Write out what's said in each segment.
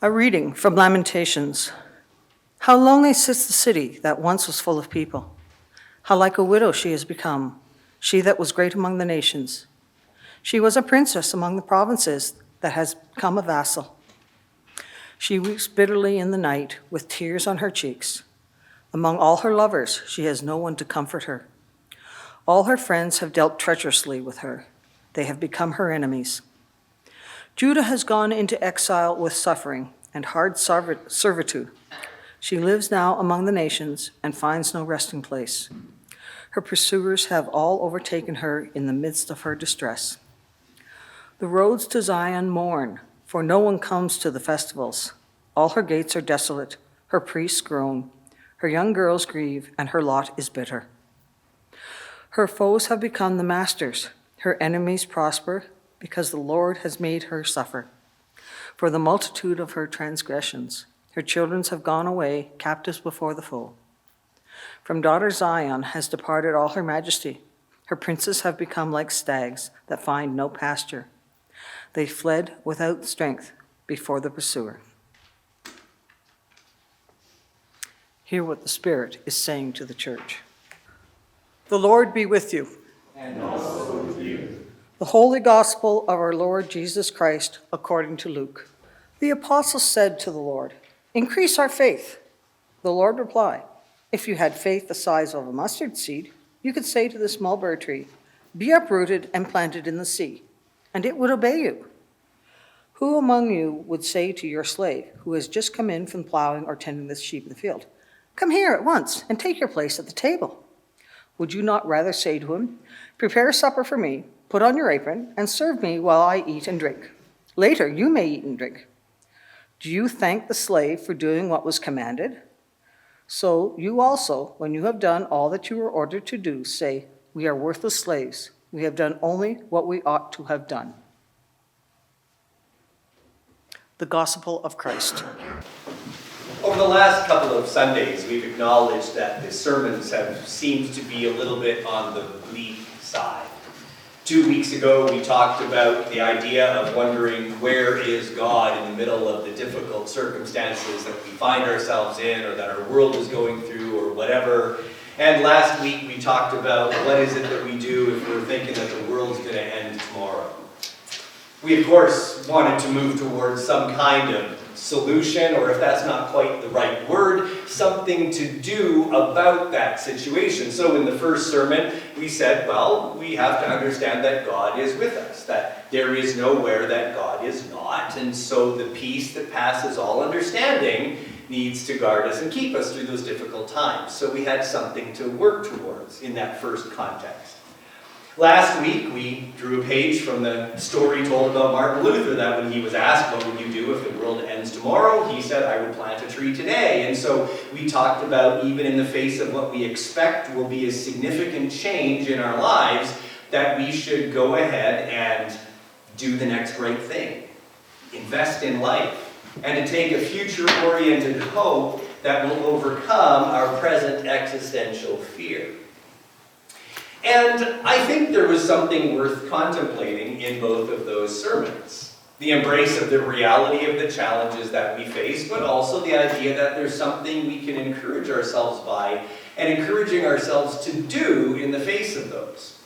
A reading from Lamentations. How lonely sits the city that once was full of people. How like a widow she has become, she that was great among the nations. She was a princess among the provinces that has become a vassal. She weeps bitterly in the night with tears on her cheeks. Among all her lovers, she has no one to comfort her. All her friends have dealt treacherously with her. They have become her enemies. Judah has gone into exile with suffering and hard servitude. She lives now among the nations and finds no resting place. Her pursuers have all overtaken her in the midst of her distress. The roads to Zion mourn, for no one comes to the festivals. All her gates are desolate, her priests groan, her young girls grieve, and her lot is bitter. Her foes have become the masters, her enemies prosper, because the Lord has made her suffer. For the multitude of her transgressions, her children have gone away, captives before the foe. From daughter Zion has departed all her majesty. Her princes have become like stags that find no pasture. They fled without strength before the pursuer. Hear what the Spirit is saying to the church. The Lord be with you. And also with you. The Holy Gospel of our Lord Jesus Christ according to Luke. The apostles said to the Lord, "Increase our faith." The Lord replied, "If you had faith the size of a mustard seed, you could say to this mulberry tree, 'Be uprooted and planted in the sea,' and it would obey you. Who among you would say to your slave, who has just come in from plowing or tending the sheep in the field, 'Come here at once and take your place at the table'? Would you not rather say to him, 'Prepare supper for me, put on your apron, and serve me while I eat and drink. Later you may eat and drink'? Do you thank the slave for doing what was commanded? So you also, when you have done all that you were ordered to do, say, 'We are worthless slaves. We have done only what we ought to have done.'" The Gospel of Christ. Over the last couple of Sundays, we've acknowledged that the sermons have seemed to be a little bit on the bleak side. 2 weeks ago, we talked about the idea of wondering where is God in the middle of the difficult circumstances that we find ourselves in or that our world is going through or whatever. And last week, we talked about what is it that we do if we're thinking that the world's going to end tomorrow. We, of course, wanted to move towards some kind of solution, or if that's not quite the right word, something to do about that situation. So in the first sermon, we said, well, we have to understand that God is with us, that there is nowhere that God is not, and so the peace that passes all understanding needs to guard us and keep us through those difficult times. So we had something to work towards in that first context. Last week, we drew a page from the story told about Martin Luther, that when he was asked, what would you do if the world ends tomorrow? He said, I would plant a tree today. And so we talked about, even in the face of what we expect will be a significant change in our lives, that we should go ahead and do the next right thing. Invest in life. And to take a future-oriented hope that will overcome our present existential fear. And I think there was something worth contemplating in both of those sermons. The embrace of the reality of the challenges that we face, but also the idea that there's something we can encourage ourselves by and encouraging ourselves to do in the face of those.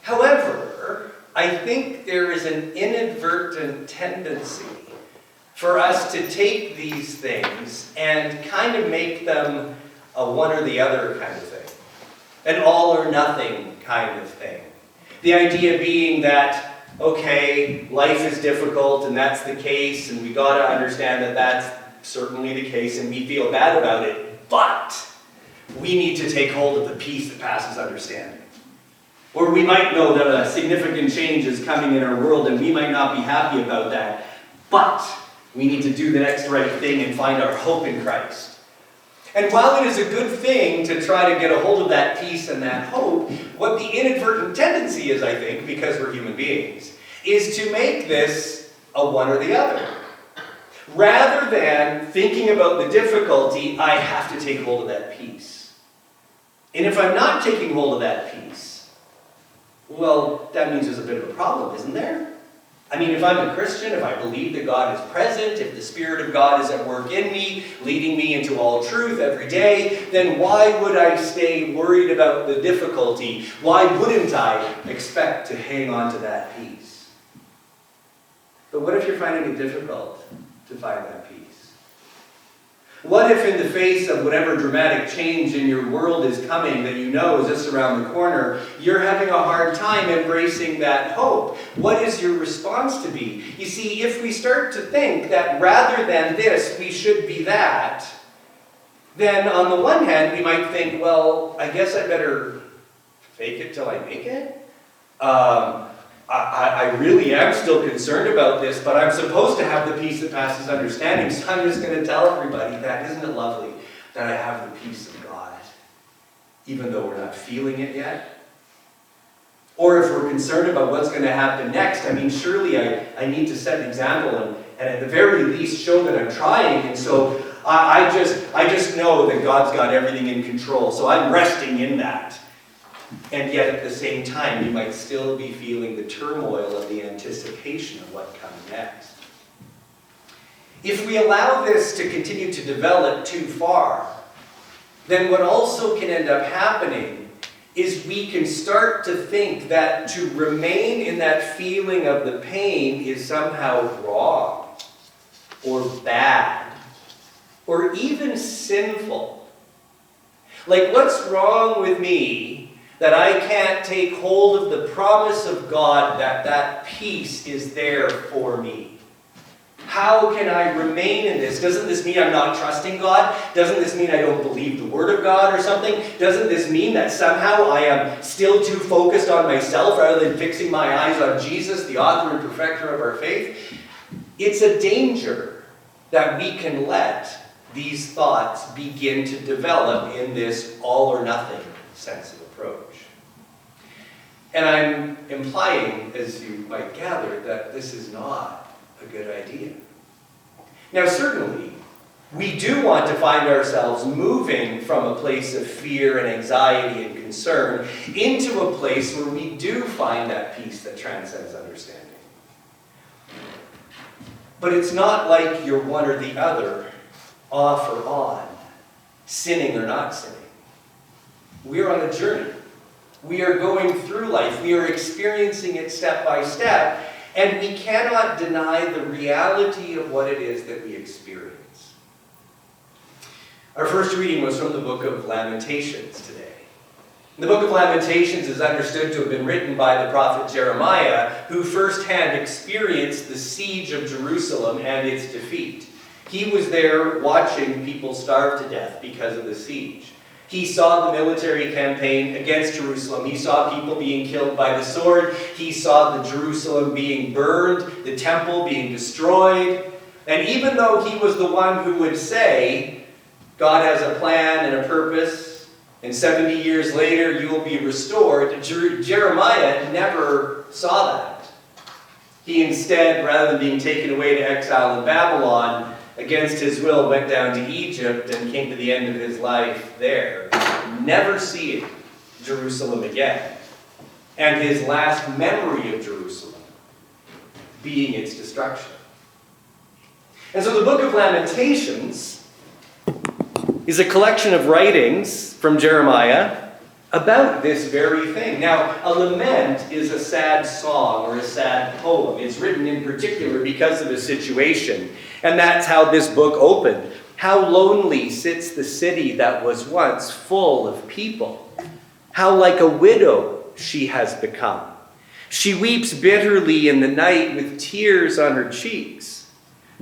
However, I think there is an inadvertent tendency for us to take these things and kind of make them a one or the other kind of thing. An all or nothing kind of thing. The idea being that, okay, life is difficult and that's the case, and we got to understand that that's certainly the case and we feel bad about it, but we need to take hold of the peace that passes understanding. Or we might know that a significant change is coming in our world and we might not be happy about that, but we need to do the next right thing and find our hope in Christ. And while it is a good thing to try to get a hold of that peace and that hope, what the inadvertent tendency is, I think, because we're human beings, is to make this a one or the other. Rather than thinking about the difficulty, I have to take hold of that peace. And if I'm not taking hold of that peace, well, that means there's a bit of a problem, isn't there? I mean, if I'm a Christian, if I believe that God is present, if the Spirit of God is at work in me, leading me into all truth every day, then why would I stay worried about the difficulty? Why wouldn't I expect to hang on to that peace? But what if you're finding it difficult to find that peace? What if in the face of whatever dramatic change in your world is coming that you know is just around the corner, you're having a hard time embracing that hope? What is your response to be? You see, if we start to think that rather than this, we should be that, then on the one hand, we might think, well, I guess I better fake it till I make it. I really am still concerned about this, but I'm supposed to have the peace that passes understanding, so I'm just going to tell everybody that. Isn't it lovely that I have the peace of God, even though we're not feeling it yet? Or if we're concerned about what's going to happen next, I mean, surely I need to set an example and at the very least show that I'm trying, and so I just know that God's got everything in control, so I'm resting in that. And yet at the same time, you might still be feeling the turmoil of the anticipation of what comes next. If we allow this to continue to develop too far, then what also can end up happening is we can start to think that to remain in that feeling of the pain is somehow wrong, or bad, or even sinful. Like, what's wrong with me that I can't take hold of the promise of God that that peace is there for me? How can I remain in this? Doesn't this mean I'm not trusting God? Doesn't this mean I don't believe the Word of God or something? Doesn't this mean that somehow I am still too focused on myself rather than fixing my eyes on Jesus, the author and perfecter of our faith? It's a danger that we can let these thoughts begin to develop in this all or nothing sense of approach. And I'm implying, as you might gather, that this is not a good idea. Now, certainly, we do want to find ourselves moving from a place of fear and anxiety and concern into a place where we do find that peace that transcends understanding. But it's not like you're one or the other, off or on, sinning or not sinning. We're on a journey. We are going through life. We are experiencing it step by step, and we cannot deny the reality of what it is that we experience. Our first reading was from the book of Lamentations today. The book of Lamentations is understood to have been written by the prophet Jeremiah, who firsthand experienced the siege of Jerusalem and its defeat. He was there watching people starve to death because of the siege. He saw the military campaign against Jerusalem. He saw people being killed by the sword. He saw the Jerusalem being burned, the temple being destroyed. And even though he was the one who would say, God has a plan and a purpose, and 70 years later you will be restored, Jeremiah never saw that. He instead, rather than being taken away to exile in Babylon, against his will, went down to Egypt and came to the end of his life there, never seeing Jerusalem again. And his last memory of Jerusalem being its destruction. And so the book of Lamentations is a collection of writings from Jeremiah about this very thing. Now, a lament is a sad song or a sad poem. It's written in particular because of a situation. And that's how this book opened. How lonely sits the city that was once full of people. How like a widow she has become. She weeps bitterly in the night with tears on her cheeks.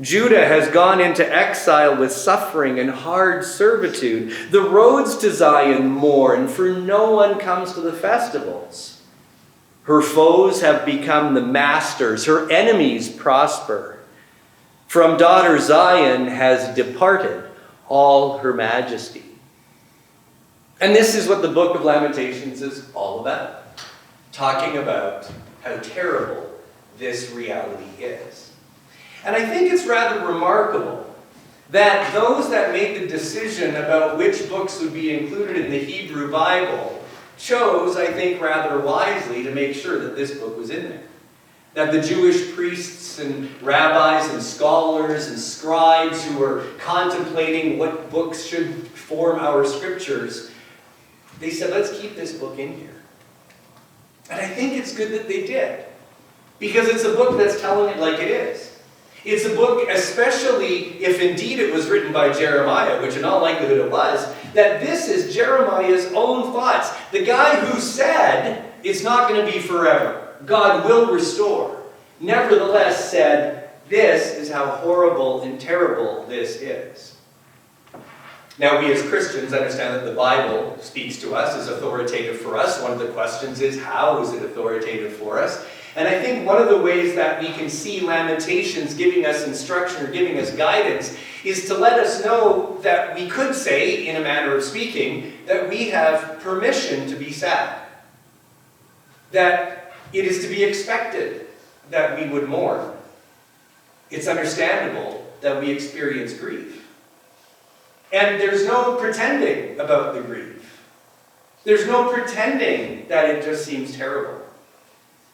Judah has gone into exile with suffering and hard servitude. The roads to Zion mourn, for no one comes to the festivals. Her foes have become the masters. Her enemies prosper. From daughter Zion has departed all her majesty. And this is what the book of Lamentations is all about. Talking about how terrible this reality is. And I think it's rather remarkable that those that made the decision about which books would be included in the Hebrew Bible chose, I think rather wisely, to make sure that this book was in there. That the Jewish priests and rabbis and scholars and scribes who were contemplating what books should form our scriptures, they said, let's keep this book in here. And I think it's good that they did, because it's a book that's telling it like it is. It's a book, especially if indeed it was written by Jeremiah, which in all likelihood it was, that this is Jeremiah's own thoughts. The guy who said, it's not going to be forever. God will restore. Nevertheless said, this is how horrible and terrible this is. Now we as Christians understand that the Bible speaks to us, is authoritative for us. One of the questions is, how is it authoritative for us? And I think one of the ways that we can see Lamentations giving us instruction or giving us guidance is to let us know that we could say, in a manner of speaking, that we have permission to be sad. That it is to be expected that we would mourn. It's understandable that we experience grief. And there's no pretending about the grief. There's no pretending that it just seems terrible.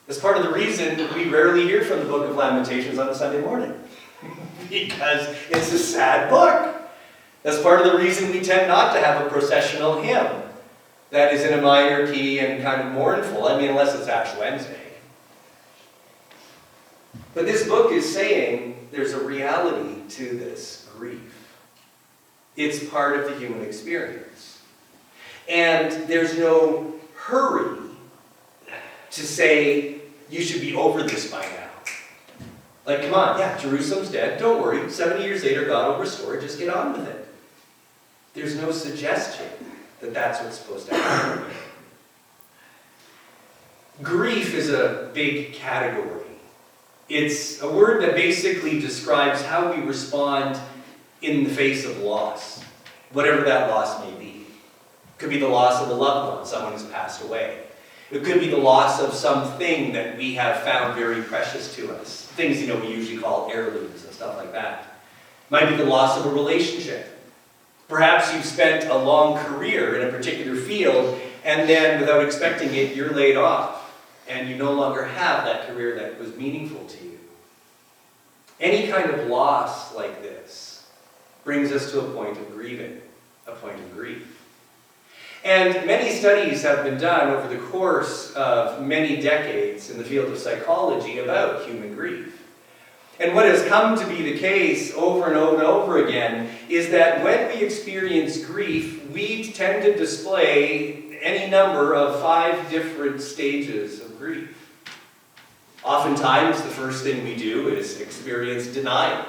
That's part of the reason we rarely hear from the book of Lamentations on a Sunday morning. Because it's a sad book. That's part of the reason we tend not to have a processional hymn that is in a minor key and kind of mournful. I mean, unless it's Ash Wednesday. But this book is saying there's a reality to this grief. It's part of the human experience. And there's no hurry to say, you should be over this by now. Like, come on, yeah, Jerusalem's dead. Don't worry. 70 years later, God will restore it. Just get on with it. There's no suggestion that that's what's supposed to happen. Grief is a big category. It's a word that basically describes how we respond in the face of loss, whatever that loss may be. It could be the loss of a loved one, someone who's passed away. It could be the loss of something that we have found very precious to us. Things, we usually call heirlooms and stuff like that. It might be the loss of a relationship. Perhaps you've spent a long career in a particular field, and then without expecting it, you're laid off, and you no longer have that career that was meaningful to you. Any kind of loss like this brings us to a point of grieving, a point of grief. And many studies have been done over the course of many decades in the field of psychology about human grief. And what has come to be the case over and over and over again is that when we experience grief, we tend to display any number of 5 different stages of grief. Oftentimes, the first thing we do is experience denial.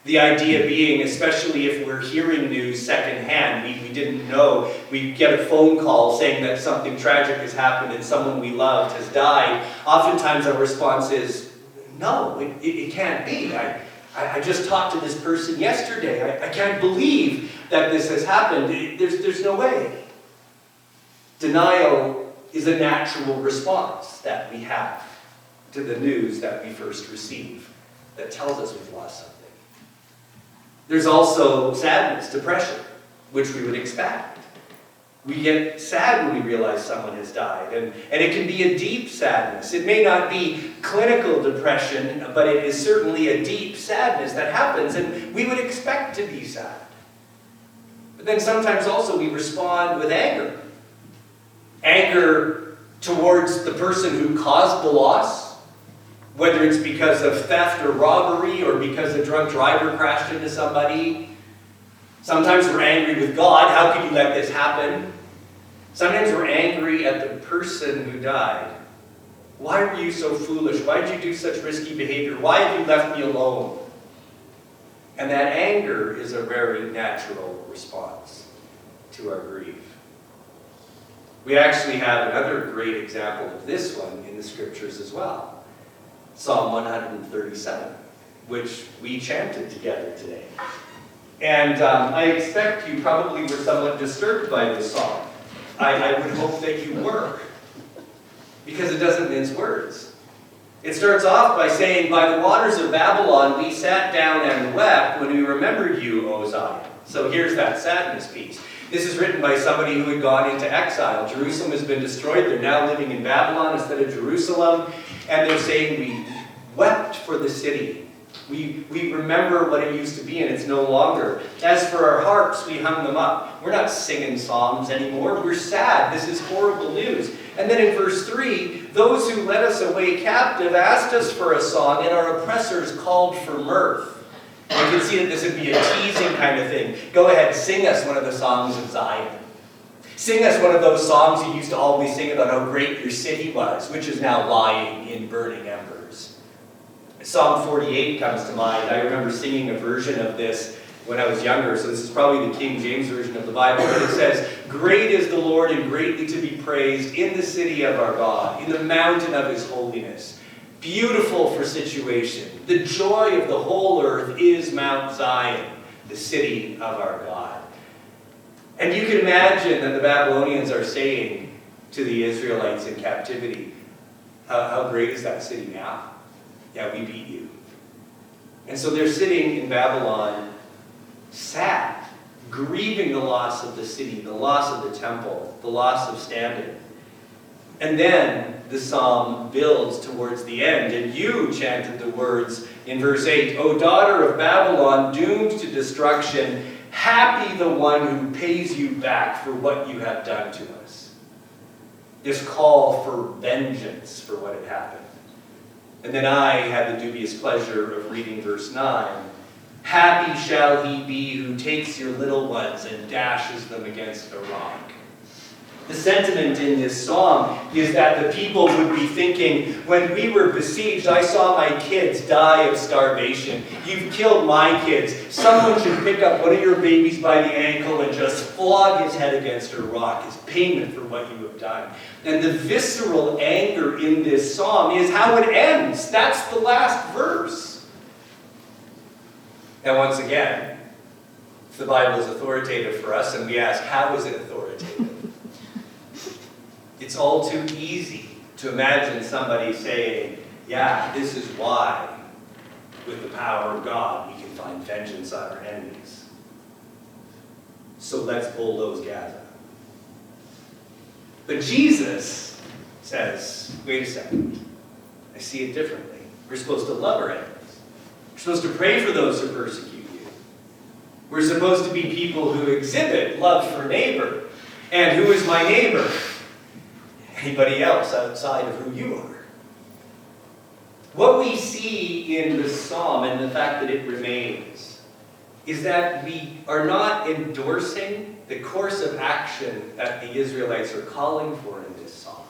The idea being, especially if we're hearing news secondhand, we didn't know, we get a phone call saying that something tragic has happened and someone we loved has died. Oftentimes our response is, no, it can't be. I just talked to this person yesterday. I can't believe that this has happened. There's no way. Denial is a natural response that we have to the news that we first receive that tells us we've lost something. There's also sadness, depression, which we would expect. We get sad when we realize someone has died, and it can be a deep sadness. It may not be clinical depression, but it is certainly a deep sadness that happens, and we would expect to be sad. But then sometimes also we respond with anger. Anger towards the person who caused the loss, whether it's because of theft or robbery or because a drunk driver crashed into somebody. Sometimes we're angry with God. How could you let this happen? Sometimes we're angry at the person who died. Why were you so foolish? Why did you do such risky behavior? Why have you left me alone? And that anger is a very natural response to our grief. We actually have another great example of this one in the scriptures as well. Psalm 137, which we chanted together today. And I expect you probably were somewhat disturbed by this song. I would hope that you were, because it doesn't mince words. It starts off by saying, by the waters of Babylon we sat down and wept when we remembered you, O Zion. So here's that sadness piece. This is written by somebody who had gone into exile. Jerusalem has been destroyed. They're now living in Babylon instead of Jerusalem. And they're saying, wept for the city. We remember what it used to be, and it's no longer. As for our harps, we hung them up. We're not singing psalms anymore. We're sad. This is horrible news. And then in verse 3, those who led us away captive asked us for a song, and our oppressors called for mirth. You can see that this would be a teasing kind of thing. Go ahead, sing us one of the songs of Zion. Sing us one of those songs you used to always sing about how great your city was, which is now lying in burning embers. Psalm 48 comes to mind. I remember singing a version of this when I was younger, so this is probably the King James Version of the Bible, but it says, "Great is the Lord and greatly to be praised in the city of our God, in the mountain of his holiness. Beautiful for situation. The joy of the whole earth is Mount Zion, the city of our God." And you can imagine that the Babylonians are saying to the Israelites in captivity, how great is that city now? Yeah, we beat you. And so they're sitting in Babylon, sad, grieving the loss of the city, the loss of the temple, the loss of standing. And then the psalm builds towards the end, and you chanted the words in verse 8, "O daughter of Babylon, doomed to destruction, happy the one who pays you back for what you have done to us." This call for vengeance for what had happened. And then I had the dubious pleasure of reading verse 9. "Happy shall he be who takes your little ones and dashes them against a rock." The sentiment in this song is that the people would be thinking, when we were besieged, I saw my kids die of starvation. You've killed my kids. Someone should pick up one of your babies by the ankle and just flog his head against a rock as payment for what you have done. And the visceral anger in this psalm is how it ends. That's the last verse. And once again, the Bible is authoritative for us, and we ask, how is it authoritative? It's all too easy to imagine somebody saying, yeah, this is why, with the power of God, we can find vengeance on our enemies. So let's bulldoze Gaza. But Jesus says, wait a second, I see it differently. We're supposed to love our enemies. We're supposed to pray for those who persecute you. We're supposed to be people who exhibit love for neighbor. And who is my neighbor? Anybody else outside of who you are. What we see in the psalm and the fact that it remains is that we are not endorsing the course of action that the Israelites are calling for in this psalm,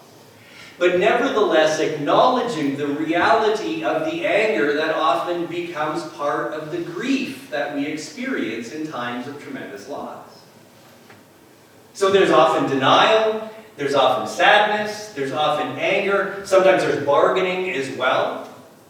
but nevertheless acknowledging the reality of the anger that often becomes part of the grief that we experience in times of tremendous loss. So there's often denial, there's often sadness, there's often anger, sometimes there's bargaining as well.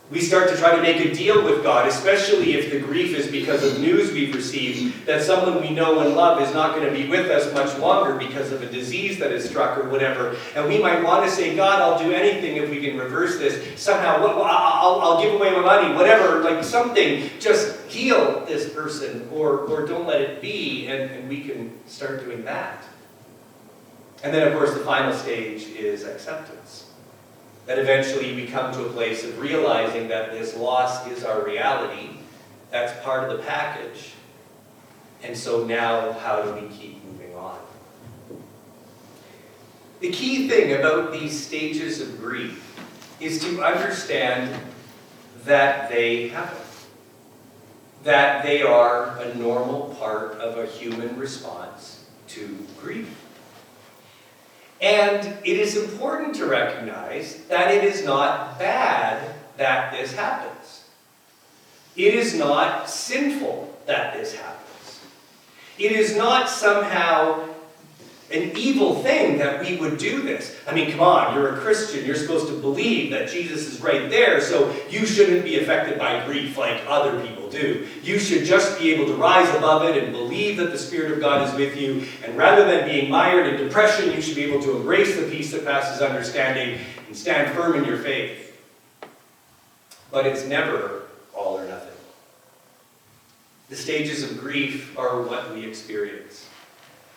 We start to try to make a deal with God, especially if the grief is because of news we've received that someone we know and love is not going to be with us much longer because of a disease that has struck or whatever. And we might want to say, God, I'll do anything if we can reverse this. Somehow, I'll give away my money, whatever, like something, just heal this person or don't let it be, and we can start doing that. And then, of course, the final stage is acceptance. That eventually we come to a place of realizing that this loss is our reality. That's part of the package. And so now, how do we keep moving on? The key thing about these stages of grief is to understand that they happen. That they are a normal part of a human response to grief. And it is important to recognize that it is not bad that this happens. It is not sinful that this happens. It is not somehow an evil thing that we would do this. I mean, come on, you're a Christian. You're supposed to believe that Jesus is right there, so you shouldn't be affected by grief like other people do. You should just be able to rise above it and believe that the Spirit of God is with you. And rather than being mired in depression, you should be able to embrace the peace that passes understanding and stand firm in your faith. But it's never all or nothing. The stages of grief are what we experience.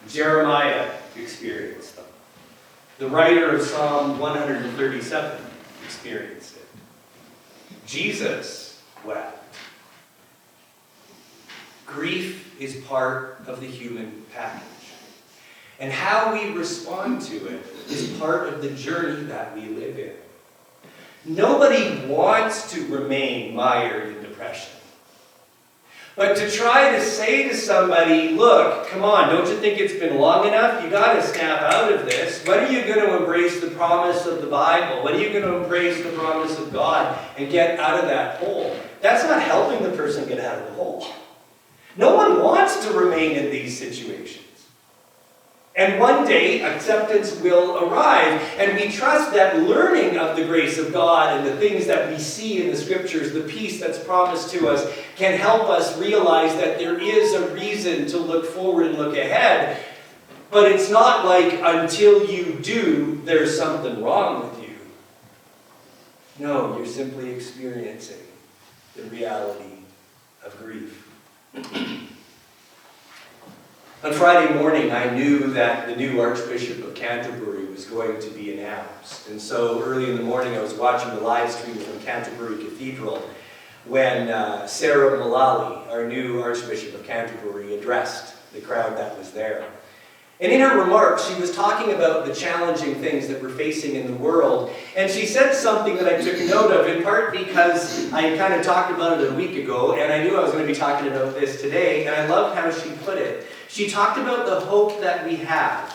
Jeremiah experienced them. The writer of Psalm 137 experienced it. Jesus wept. Grief is part of the human package. And how we respond to it is part of the journey that we live in. Nobody wants to remain mired in depression. But to try to say to somebody, look, come on, don't you think it's been long enough? You got to snap out of this. When are you going to embrace the promise of the Bible? When are you going to embrace the promise of God and get out of that hole? That's not helping the person get out of the hole. No one wants to remain in these situations. And one day, acceptance will arrive, and we trust that learning of the grace of God and the things that we see in the Scriptures, the peace that's promised to us, can help us realize that there is a reason to look forward and look ahead. But it's not like until you do, there's something wrong with you. No, you're simply experiencing the reality of grief. On Friday morning, I knew that the new Archbishop of Canterbury was going to be announced. And so early in the morning, I was watching the live stream from Canterbury Cathedral when Sarah Mullally, our new Archbishop of Canterbury, addressed the crowd that was there. And in her remarks, she was talking about the challenging things that we're facing in the world. And she said something that I took note of, in part because I kind of talked about it a week ago, and I knew I was going to be talking about this today, and I loved how she put it. She talked about the hope that we have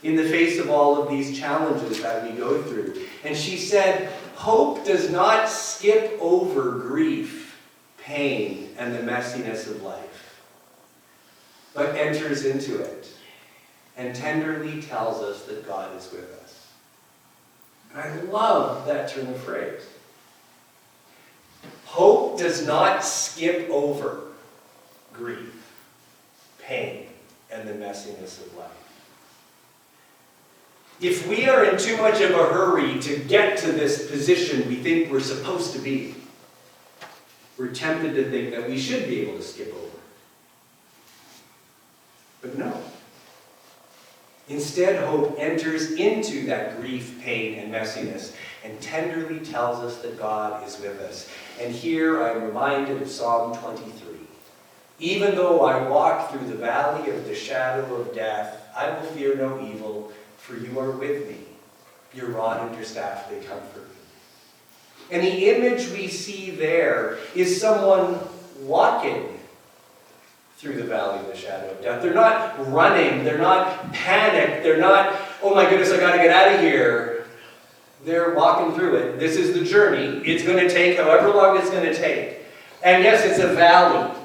in the face of all of these challenges that we go through. And she said, hope does not skip over grief, pain, and the messiness of life, but enters into it and tenderly tells us that God is with us. And I love that turn of phrase. Hope does not skip over grief, pain, and the messiness of life. If we are in too much of a hurry to get to this position we think we're supposed to be, we're tempted to think that we should be able to skip over. But no. Instead, hope enters into that grief, pain, and messiness and tenderly tells us that God is with us. And here I'm reminded of Psalm 23. Even though I walk through the valley of the shadow of death, I will fear no evil, for you are with me. Your rod and your staff, they comfort me. And the image we see there is someone walking through the valley of the shadow of death. They're not running. They're not panicked. They're not, oh my goodness, I got to get out of here. They're walking through it. This is the journey. It's going to take however long it's going to take. And yes, it's a valley.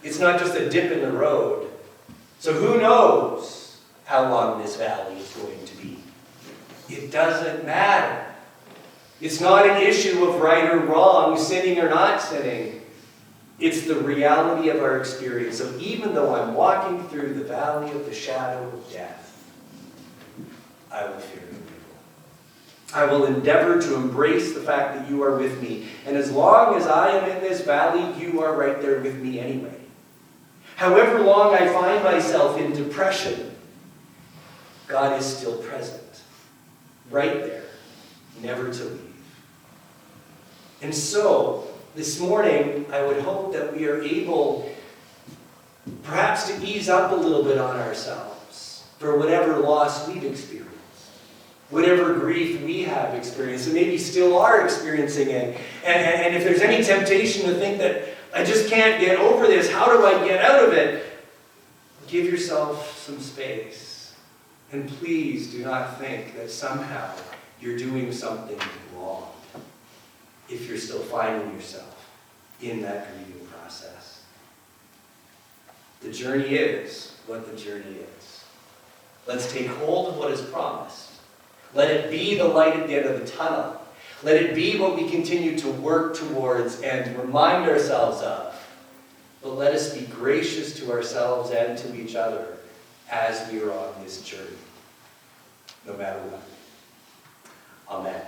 It's not just a dip in the road. So who knows how long this valley is going to be? It doesn't matter. It's not an issue of right or wrong, sinning or not sinning. It's the reality of our experience. So even though I'm walking through the valley of the shadow of death, I will fear no evil. I will endeavor to embrace the fact that you are with me. And as long as I am in this valley, you are right there with me anyway. However long I find myself in depression, God is still present. Right there, never to leave. And so, this morning, I would hope that we are able perhaps to ease up a little bit on ourselves for whatever loss we've experienced, whatever grief we have experienced, and maybe still are experiencing it. And if there's any temptation to think that I just can't get over this, how do I get out of it? Give yourself some space. And please do not think that somehow you're doing something wrong if you're still finding yourself in that grieving process. The journey is what the journey is. Let's take hold of what is promised. Let it be the light at the end of the tunnel. Let it be what we continue to work towards and remind ourselves of. But let us be gracious to ourselves and to each other as we are on this journey, no matter what. Amen.